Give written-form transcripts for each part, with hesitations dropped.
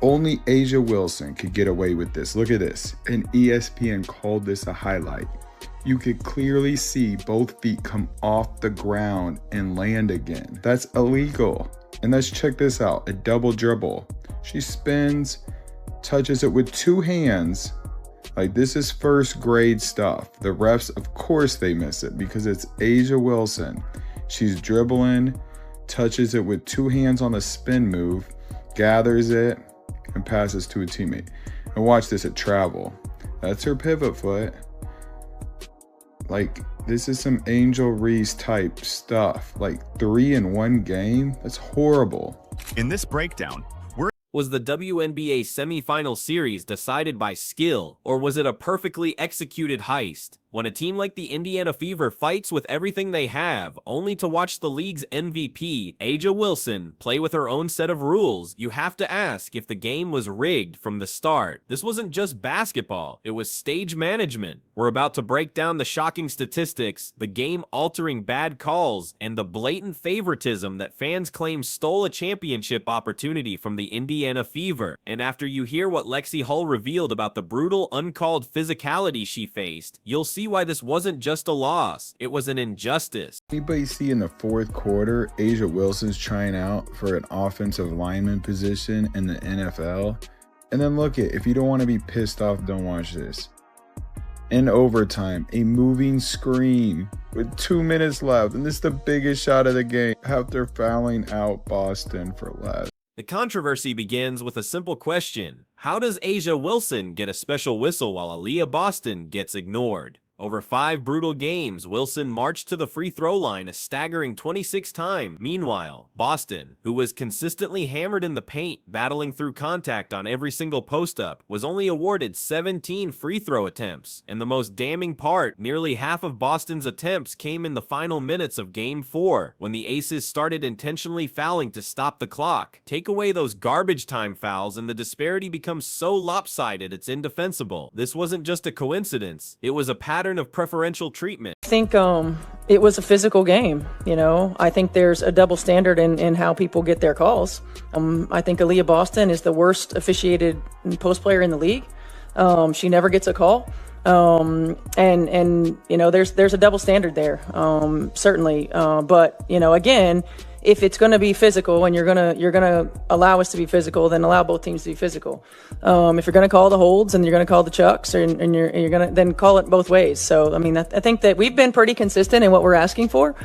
Only Asia Wilson could get away with this. Look at this. And ESPN called this a highlight. You could clearly see both feet come off the ground and land again. That's illegal. And let's check this out, a double dribble. She spins, touches it with two hands. Like, this is first grade stuff. The refs, of course they miss it because it's Asia Wilson. She's dribbling, touches it with two hands on a spin move, gathers it, and passes to a teammate. And watch this at travel. That's her pivot foot. Like, this is some Angel Reese type stuff. Like, 3 in one game? That's horrible. In this breakdown, was the WNBA semifinal series decided by skill, or was it a perfectly executed heist? When a team like the Indiana Fever fights with everything they have, only to watch the league's MVP, Asia Wilson, play with her own set of rules, you have to ask if the game was rigged from the start. This wasn't just basketball, it was stage management. We're about to break down the shocking statistics, the game-altering bad calls, and the blatant favoritism that fans claim stole a championship opportunity from the Indiana Fever. And after you hear what Lexie Hull revealed about the brutal, uncalled physicality she faced, you'll see why this wasn't just a loss, it was an injustice. Anybody see in the fourth quarter, Asia Wilson's trying out for an offensive lineman position in the NFL? And then look at, if you don't want to be pissed off, don't watch this. In overtime, a moving screen with 2 minutes left, and this is the biggest shot of the game after fouling out Boston for less. The controversy begins with a simple question. How does Asia Wilson get a special whistle while Aaliyah Boston gets ignored? Over 5 brutal games, Wilson marched to the free throw line a staggering 26 times. Meanwhile, Boston, who was consistently hammered in the paint, battling through contact on every single post-up, was only awarded 17 free throw attempts. And the most damning part, nearly half of Boston's attempts came in the final minutes of Game 4, when the Aces started intentionally fouling to stop the clock. Take away those garbage time fouls and the disparity becomes so lopsided it's indefensible. This wasn't just a coincidence, it was a pattern of preferential treatment. I think it was a physical game. You know, I think there's a double standard in how people get their calls. I think Aaliyah Boston is the worst officiated post player in the league. She never gets a call. And you know, there's a double standard there, certainly. But you know, again, if it's going to be physical and you're gonna allow us to be physical, then allow both teams to be physical. If you're going to call the holds and you're going to call the chucks, and you're going to then call it both ways. So I mean, I think that we've been pretty consistent in what we're asking for,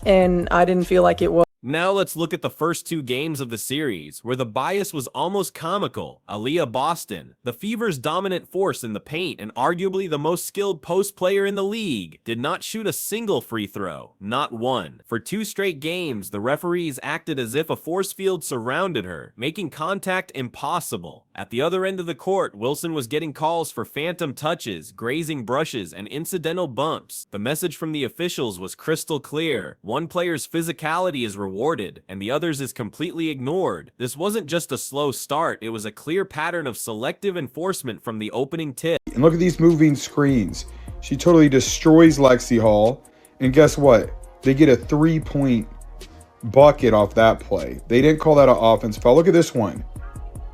and I didn't feel like it was. Now let's look at the first 2 games of the series, where the bias was almost comical. Aaliyah Boston, the Fever's dominant force in the paint and arguably the most skilled post player in the league, did not shoot a single free throw, not one. For 2 straight games, the referees acted as if a force field surrounded her, making contact impossible. At the other end of the court, Wilson was getting calls for phantom touches, grazing brushes, and incidental bumps. The message from the officials was crystal clear. One player's physicality is rewarded, and the other's is completely ignored. This wasn't just a slow start, it was a clear pattern of selective enforcement from the opening tip. And look at these moving screens. She totally destroys Lexie Hull, and guess what? They get a 3-point bucket off that play. They didn't call that an offense foul. Look at this one.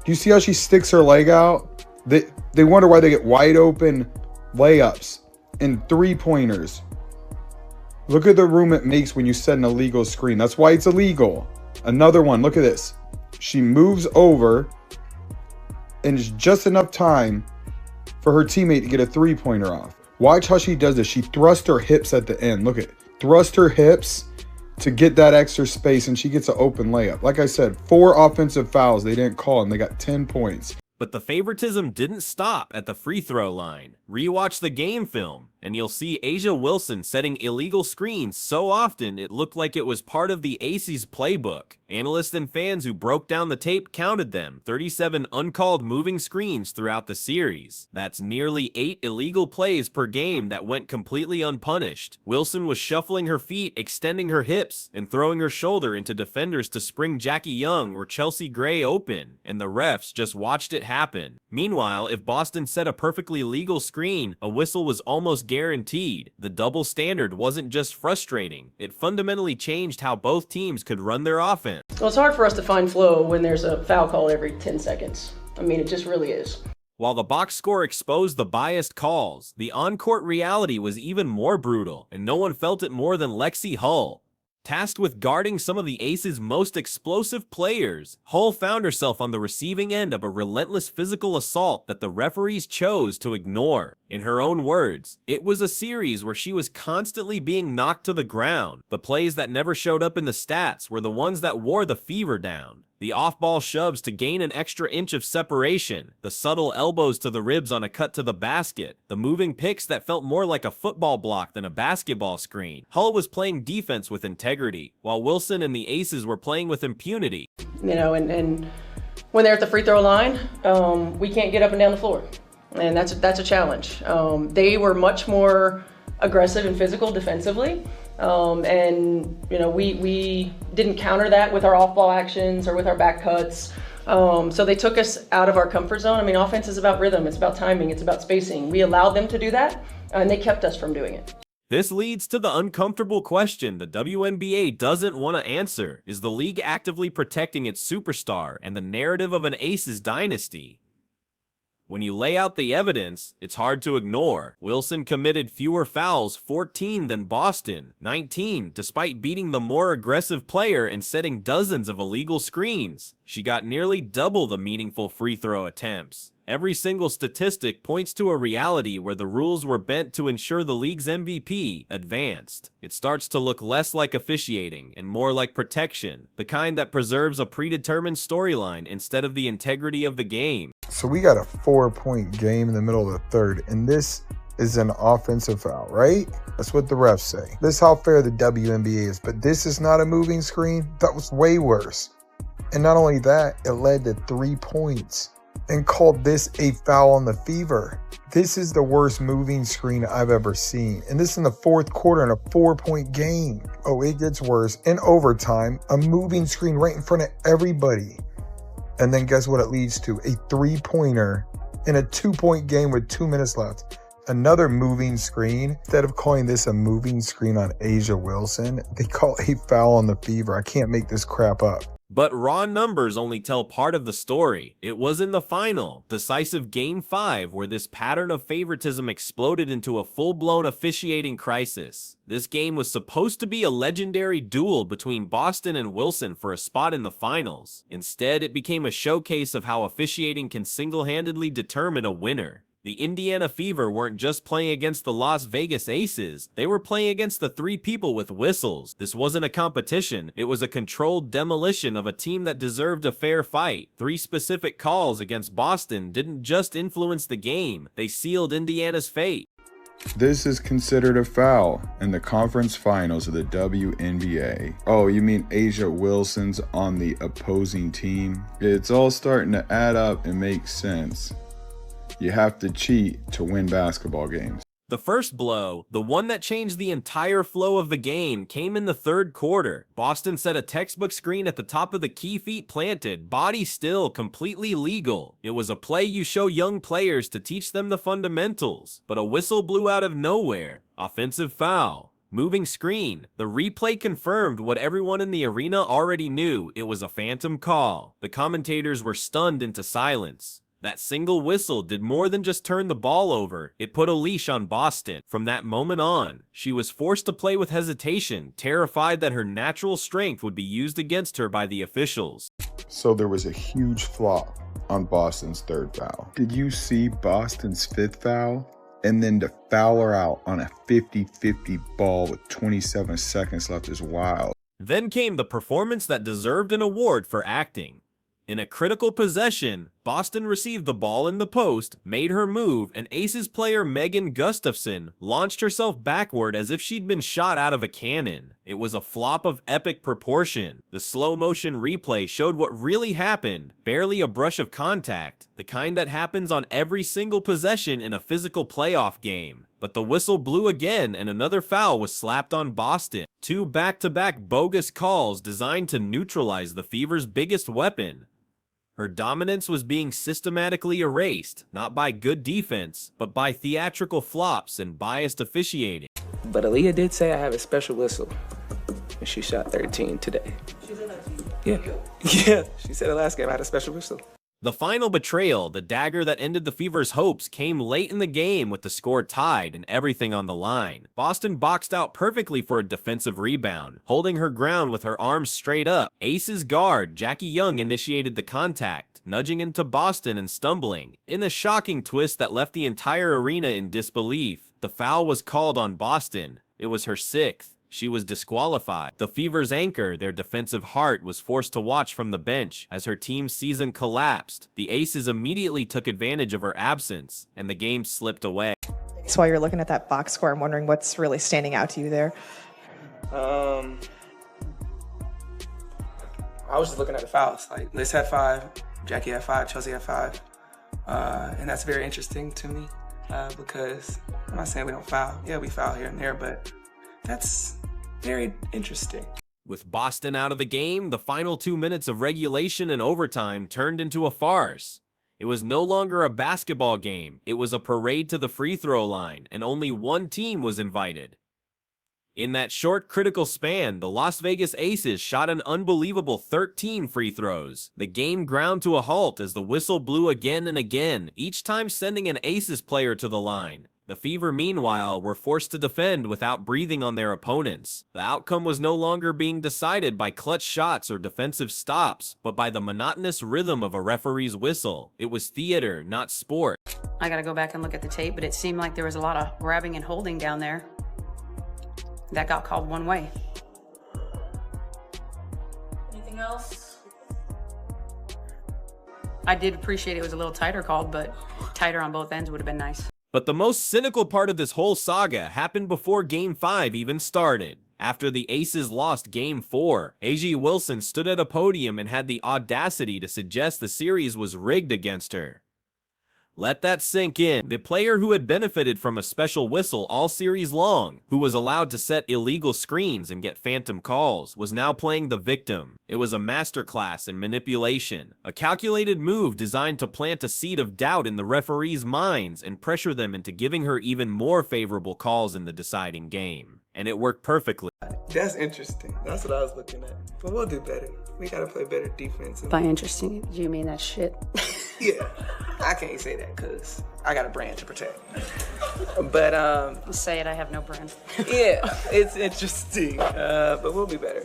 Do you see how she sticks her leg out? They wonder why they get wide open layups and 3-pointers. Look at the room it makes when you set an illegal screen. That's why it's illegal. Another one, look at this. She moves over and it's just enough time for her teammate to get a 3-pointer off. Watch how she does this. She thrusts her hips at the end. Look at it. Thrust her hips to get that extra space, and she gets an open layup. Like I said, 4 offensive fouls they didn't call, and they got 10 points. But the favoritism didn't stop at the free throw line. Rewatch the game film, and you'll see Asia Wilson setting illegal screens so often it looked like it was part of the Aces playbook. Analysts and fans who broke down the tape counted them, 37 uncalled moving screens throughout the series. That's nearly 8 illegal plays per game that went completely unpunished. Wilson was shuffling her feet, extending her hips, and throwing her shoulder into defenders to spring Jackie Young or Chelsea Gray open, and the refs just watched it happen. Meanwhile, if Boston set a perfectly legal screen, a whistle was almost guaranteed. The double standard wasn't just frustrating, it fundamentally changed how both teams could run their offense. Well, it's hard for us to find flow when there's a foul call every 10 seconds. I mean, it just really is. While the box score exposed the biased calls, the on-court reality was even more brutal, and no one felt it more than Lexie Hull. Tasked with guarding some of the Aces' most explosive players, Hull found herself on the receiving end of a relentless physical assault that the referees chose to ignore. In her own words, it was a series where she was constantly being knocked to the ground. The plays that never showed up in the stats were the ones that wore the Fever down. The off-ball shoves to gain an extra inch of separation, the subtle elbows to the ribs on a cut to the basket, the moving picks that felt more like a football block than a basketball screen. Hull was playing defense with integrity, while Wilson and the Aces were playing with impunity. You know, and when they're at the free throw line, we can't get up and down the floor, and that's a challenge. They were much more aggressive and physical defensively. And you know, we didn't counter that with our off-ball actions or with our back cuts. So they took us out of our comfort zone. I mean, offense is about rhythm, it's about timing, it's about spacing. We allowed them to do that, and they kept us from doing it. This leads to the uncomfortable question the WNBA doesn't want to answer. Is the league actively protecting its superstar and the narrative of an Aces dynasty? When you lay out the evidence, it's hard to ignore. Wilson committed fewer fouls, 14, than Boston, 19, despite beating the more aggressive player and setting dozens of illegal screens. She got nearly double the meaningful free throw attempts. Every single statistic points to a reality where the rules were bent to ensure the league's MVP advanced. It starts to look less like officiating and more like protection, the kind that preserves a predetermined storyline instead of the integrity of the game. So we got a 4-point game in the middle of the third, and this is an offensive foul, right? That's what the refs say. This is how fair the WNBA is, but this is not a moving screen. That was way worse. And not only that, it led to 3 points and called this a foul on the Fever. This is the worst moving screen I've ever seen. And this in the fourth quarter in a 4-point game. Oh, it gets worse. In overtime, a moving screen right in front of everybody. And then guess what it leads to? A 3-pointer in a 2-point game with 2 minutes left. Another moving screen. Instead of calling this a moving screen on A'ja Wilson, they call a foul on the Fever. I can't make this crap up. But raw numbers only tell part of the story. It was in the final, decisive Game 5, where this pattern of favoritism exploded into a full-blown officiating crisis. This game was supposed to be a legendary duel between Boston and Wilson for a spot in the finals. Instead, it became a showcase of how officiating can single-handedly determine a winner. The Indiana Fever weren't just playing against the Las Vegas Aces, they were playing against the 3 people with whistles. This wasn't a competition, it was a controlled demolition of a team that deserved a fair fight. 3 specific calls against Boston didn't just influence the game, they sealed Indiana's fate. This is considered a foul in the conference finals of the WNBA. Oh, you mean A'ja Wilson's on the opposing team? It's all starting to add up and make sense. You have to cheat to win basketball games. The first blow, the one that changed the entire flow of the game, came in the third quarter. Boston set a textbook screen at the top of the key, feet planted, body still, completely legal. It was a play you show young players to teach them the fundamentals, but a whistle blew out of nowhere. Offensive foul. Moving screen. The replay confirmed what everyone in the arena already knew. It was a phantom call. The commentators were stunned into silence. That single whistle did more than just turn the ball over, it put a leash on Boston. From that moment on, she was forced to play with hesitation, terrified that her natural strength would be used against her by the officials. So there was a huge flop on Boston's third foul. Did you see Boston's 5th foul? And then to foul her out on a 50-50 ball with 27 seconds left is wild. Then came the performance that deserved an award for acting. In a critical possession, Boston received the ball in the post, made her move, and Aces player Megan Gustafson launched herself backward as if she'd been shot out of a cannon. It was a flop of epic proportion. The slow-motion replay showed what really happened, barely a brush of contact, the kind that happens on every single possession in a physical playoff game. But the whistle blew again and another foul was slapped on Boston. 2 back-to-back bogus calls designed to neutralize the Fever's biggest weapon. Her dominance was being systematically erased, not by good defense, but by theatrical flops and biased officiating. But Aaliyah did say I have a special whistle, and she shot 13 today. She said that to you. Yeah. Yeah. She said the last game I had a special whistle. The final betrayal, the dagger that ended the Fever's hopes, came late in the game with the score tied and everything on the line. Boston boxed out perfectly for a defensive rebound, holding her ground with her arms straight up. Aces guard Jackie Young initiated the contact, nudging into Boston and stumbling. In a shocking twist that left the entire arena in disbelief, the foul was called on Boston. It was her 6th. She was disqualified. The Fever's anchor, their defensive heart, was forced to watch from the bench. As her team's season collapsed, the Aces immediately took advantage of her absence, and the game slipped away. So while you're looking at that box score, I'm wondering what's really standing out to you there. I was just looking at the fouls. Like, Liz had 5, Jackie had 5, Chelsea had 5. And that's very interesting to me because I'm not saying we don't foul. Yeah, we foul here and there, but that's very interesting. With Boston out of the game, the final 2 minutes of regulation and overtime turned into a farce. It was no longer a basketball game. It was a parade to the free throw line, and only one team was invited. In that short, critical span, the Las Vegas Aces shot an unbelievable 13 free throws. The game ground to a halt as the whistle blew again and again, each time sending an Aces player to the line. The Fever, meanwhile, were forced to defend without breathing on their opponents. The outcome was no longer being decided by clutch shots or defensive stops, but by the monotonous rhythm of a referee's whistle. It was theater, not sport. I gotta go back and look at the tape, but it seemed like there was a lot of grabbing and holding down there. That got called one way. Anything else? I did appreciate it was a little tighter called, but tighter on both ends would have been nice. But the most cynical part of this whole saga happened before Game 5 even started. After the Aces lost Game 4, A.G. Wilson stood at a podium and had the audacity to suggest the series was rigged against her. Let that sink in. The player who had benefited from a special whistle all series long, who was allowed to set illegal screens and get phantom calls, was now playing the victim. It was a masterclass in manipulation, a calculated move designed to plant a seed of doubt in the referees' minds and pressure them into giving her even more favorable calls in the deciding game. And it worked perfectly. That's interesting. That's what I was looking at. But we'll do better. We gotta play better defense. By interesting, do you mean that shit? Yeah, I can't say that because I got a brand to protect. But Say it, I have no brand. yeah, it's interesting. But we'll be better.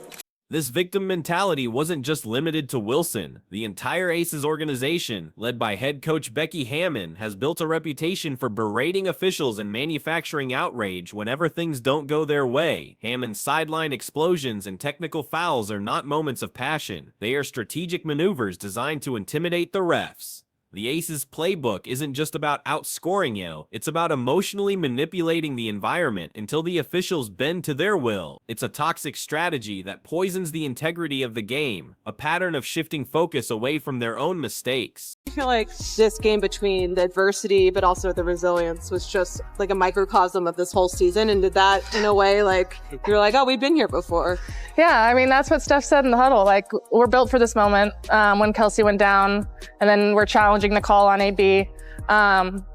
This victim mentality wasn't just limited to Wilson. The entire Aces organization, led by head coach Becky Hammon, has built a reputation for berating officials and manufacturing outrage whenever things don't go their way. Hammon's sideline explosions and technical fouls are not moments of passion. They are strategic maneuvers designed to intimidate the refs. The Aces playbook isn't just about outscoring you, it's about emotionally manipulating the environment until the officials bend to their will. It's a toxic strategy that poisons the integrity of the game, a pattern of shifting focus away from their own mistakes. I feel like this game, between the adversity but also the resilience, was just like a microcosm of this whole season. And did that, in a way, like, you're like, oh, we've been here before. Yeah, I mean, that's what Steph said in the huddle. Like, we're built for this moment. When Kelsey went down, and then we're challenging the call on AB.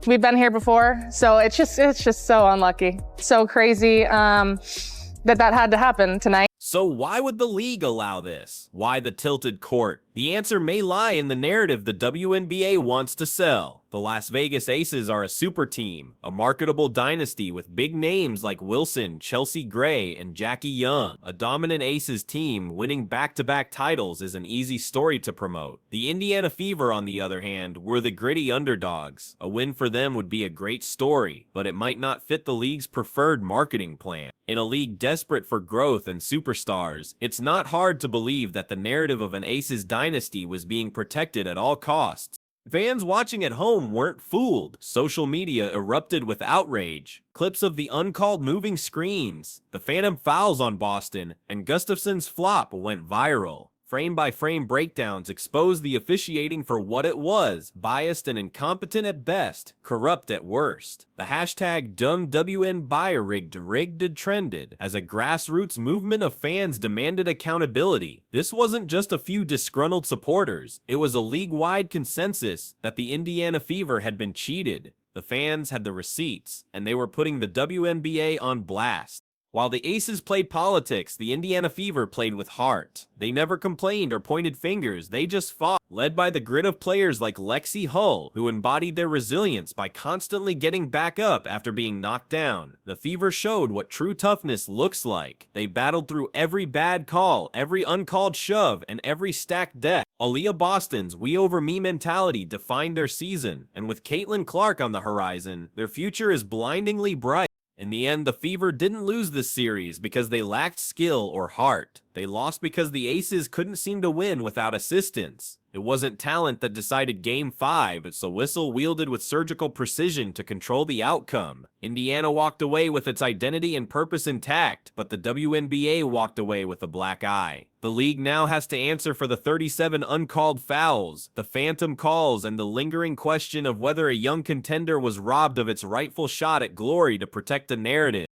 We've been here before, so it's just so unlucky, so crazy that had to happen tonight. So why would the league allow this? Why the tilted court? The answer may lie in the narrative the WNBA wants to sell. The Las Vegas Aces are a super team, a marketable dynasty with big names like Wilson, Chelsea Gray, and Jackie Young. A dominant Aces team winning back-to-back titles is an easy story to promote. The Indiana Fever, on the other hand, were the gritty underdogs. A win for them would be a great story, but it might not fit the league's preferred marketing plan. In a league desperate for growth and superstars, it's not hard to believe that the narrative of an Aces dynasty was being protected at all costs. Fans watching at home weren't fooled. Social media erupted with outrage. Clips of the uncalled moving screens, the phantom fouls on Boston, and Gustafson's flop went viral. Frame-by-frame breakdowns exposed the officiating for what it was: biased and incompetent at best, corrupt at worst. The hashtag #WNBA rigged trended as a grassroots movement of fans demanded accountability. This wasn't just a few disgruntled supporters. It was a league-wide consensus that the Indiana Fever had been cheated. The fans had the receipts, and they were putting the WNBA on blast. While the Aces played politics, the Indiana Fever played with heart. They never complained or pointed fingers, they just fought. Led by the grit of players like Lexie Hull, who embodied their resilience by constantly getting back up after being knocked down, the Fever showed what true toughness looks like. They battled through every bad call, every uncalled shove, and every stacked deck. Aaliyah Boston's "we over me" mentality defined their season, and with Caitlin Clark on the horizon, their future is blindingly bright. In the end, the Fever didn't lose this series because they lacked skill or heart. They lost because the Aces couldn't seem to win without assistance. It wasn't talent that decided Game 5, it's a whistle wielded with surgical precision to control the outcome. Indiana walked away with its identity and purpose intact, but the WNBA walked away with a black eye. The league now has to answer for the 37 uncalled fouls, the phantom calls, and the lingering question of whether a young contender was robbed of its rightful shot at glory to protect the narrative.